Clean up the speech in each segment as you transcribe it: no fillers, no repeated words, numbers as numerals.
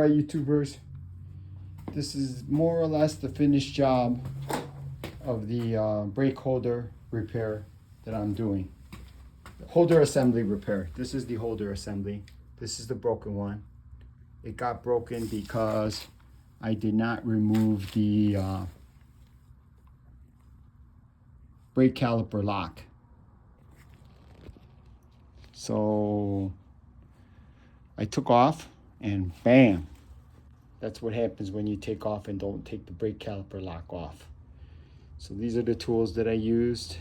right, YouTubers, this is more or less the finished job of the brake holder repair that I'm doing. Holder assembly repair. This is the holder assembly. This is the broken one. It got broken because I did not remove the brake caliper lock. So I took off and bam, that's what happens when you take off and don't take the brake caliper lock off. So these are the tools that I used.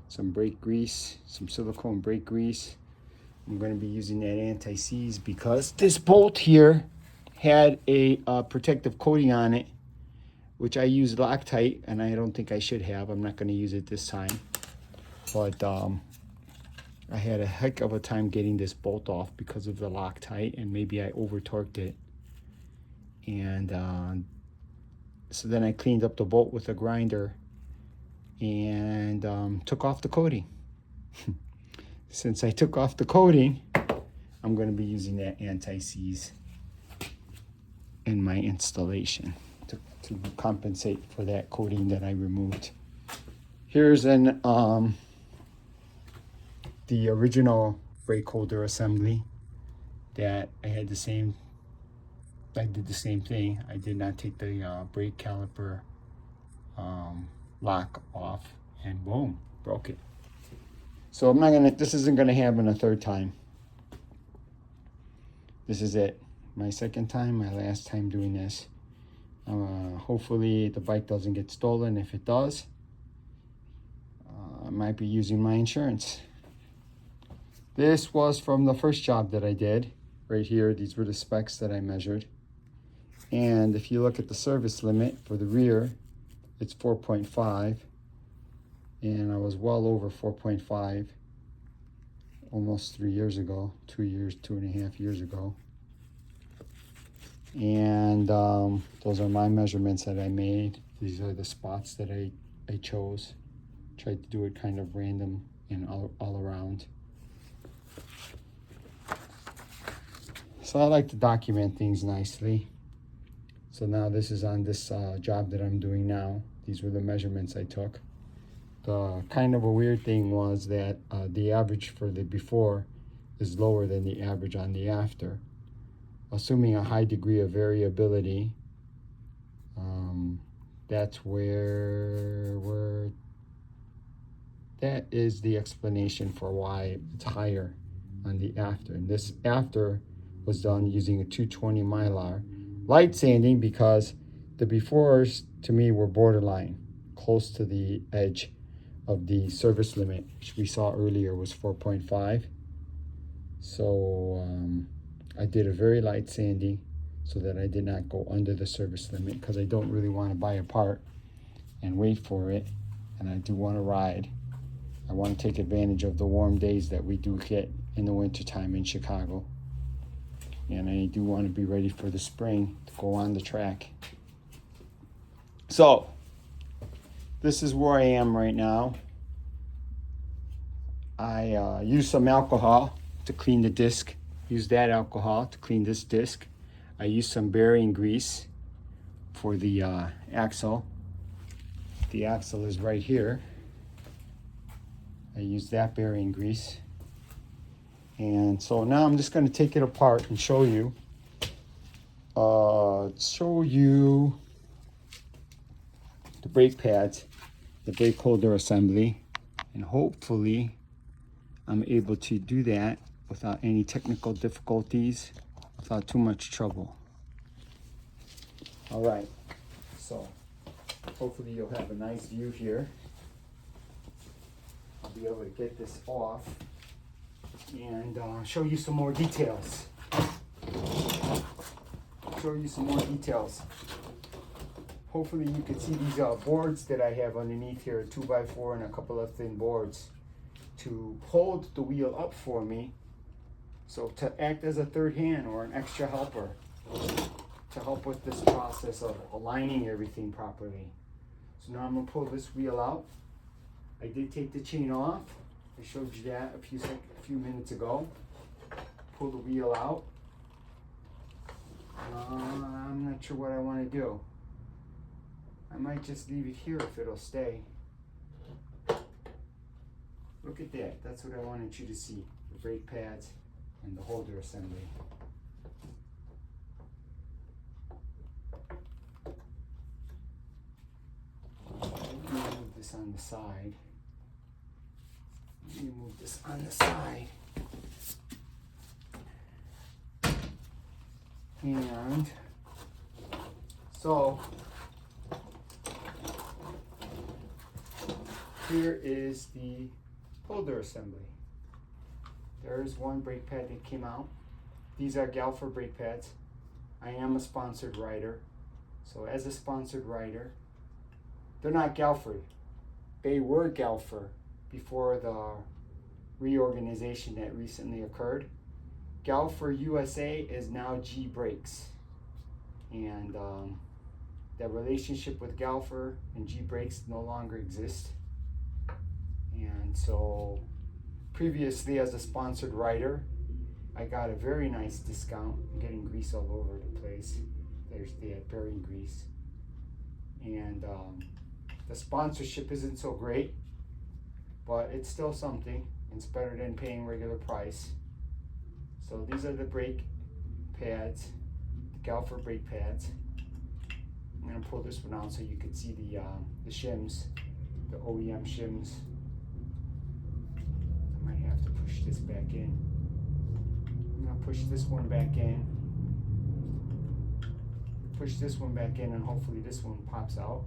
Some brake grease, some silicone brake grease. I'm going to be using that anti-seize because this bolt here had a protective coating on it, which I used Loctite, and I don't think I should have. I'm not going to use it this time. But I had a heck of a time getting this bolt off because of the Loctite, and maybe I over-torqued it. And so then I cleaned up the bolt with a grinder and took off the coating. Since I took off the coating, I'm going to be using that anti-seize in my installation to compensate for that coating that I removed. Here's an the original brake holder assembly that I did the same thing. I did not take the brake caliper lock off, and boom, broke it. So this isn't gonna happen a third time. This is it. My second time, my last time doing this. Hopefully the bike doesn't get stolen. If it does, I might be using my insurance. This was from the first job that I did. Right here, these were the specs that I measured. And if you look at the service limit for the rear, it's 4.5. And I was well over 4.5 almost 3 years ago, 2.5 years ago. And those are my measurements that I made. These are the spots that I chose. Tried to do it kind of random and all around. So I like to document things nicely. So now this is on this job that I'm doing now. These were the measurements I took. The kind of a weird thing was that the average for the before is lower than the average on the after. Assuming a high degree of variability, that's where that is the explanation for why it's higher on the after. And this after was done using a 220 Mylar. Light sanding because the befores to me were borderline, close to the edge of the service limit, which we saw earlier was 4.5. So I did a very light sanding so that I did not go under the service limit, because I don't really want to buy a part and wait for it, and I do want to ride. I want to take advantage of the warm days that we do get in the wintertime in Chicago. And I do want to be ready for the spring to go on the track. So, this is where I am right now. I used some alcohol to clean the disc. Use that alcohol to clean this disc. I used some bearing grease for the axle. The axle is right here. I used that bearing grease. And so now I'm just going to take it apart and show you the brake pads, the brake holder assembly, and hopefully I'm able to do that without any technical difficulties, without too much trouble. All right, so hopefully you'll have a nice view here. I'll be able to get this off and show you some more details. Hopefully you can see these boards that I have underneath here, 2x4 and a couple of thin boards to hold the wheel up for me. So to act as a third hand or an extra helper to help with this process of aligning everything properly. So now I'm gonna pull this wheel out. I did take the chain off. I showed you that a few minutes ago. Pull the wheel out. I'm not sure what I want to do. I might just leave it here if it'll stay. Look at that. That's what I wanted you to see. The brake pads and the holder assembly. Let me move this on the side. Let me move this on the side. And so here is the holder assembly. There's one brake pad that came out. These are Galfer brake pads. I am a sponsored rider. So as a sponsored rider, they're not Galfer. They were Galfer before the reorganization that recently occurred. Galfer USA is now GBrakes. And that relationship with Galfer and GBrakes no longer exists. And so previously as a sponsored rider, I got a very nice discount. I'm getting grease all over the place. There's the bearing grease. And the sponsorship isn't so great, but it's still something. It's better than paying regular price. So these are the brake pads, the Galfer brake pads. I'm gonna pull this one out so you can see the shims, the OEM shims. I might have to push this back in. I'm gonna push this one back in. Push this one back in and hopefully this one pops out.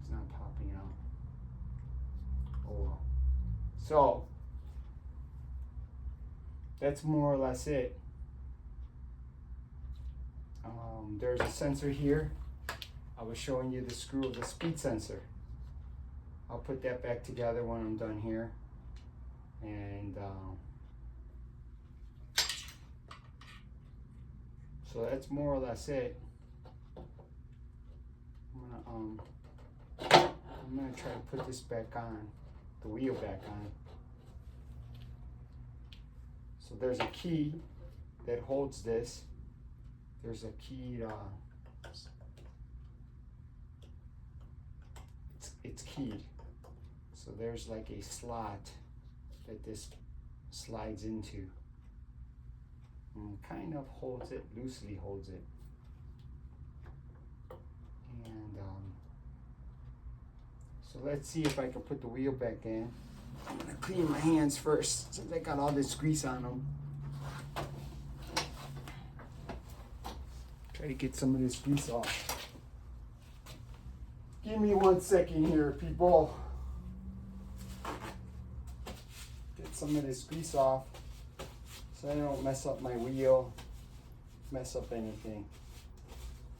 It's not popping out. Oh well. So that's more or less it. There's a sensor here. I was showing you the screw of the speed sensor. I'll put that back together when I'm done here. And so that's more or less it. I'm gonna try to put this back on, the wheel back on. So there's a key that holds this. There's a key, it's keyed. So there's like a slot that this slides into. And kind of holds it, loosely holds it. And so let's see if I can put the wheel back in. I'm gonna clean my hands first since I got all this grease on them. Try to get some of this grease off. Give me 1 second here, people. Get some of this grease off so I don't mess up my wheel, mess up anything.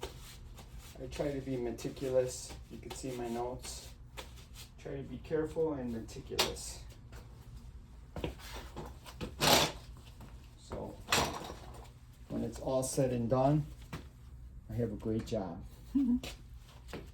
I try to be meticulous. You can see my notes. Try to be careful and meticulous. So when it's all said and done, I have a great job.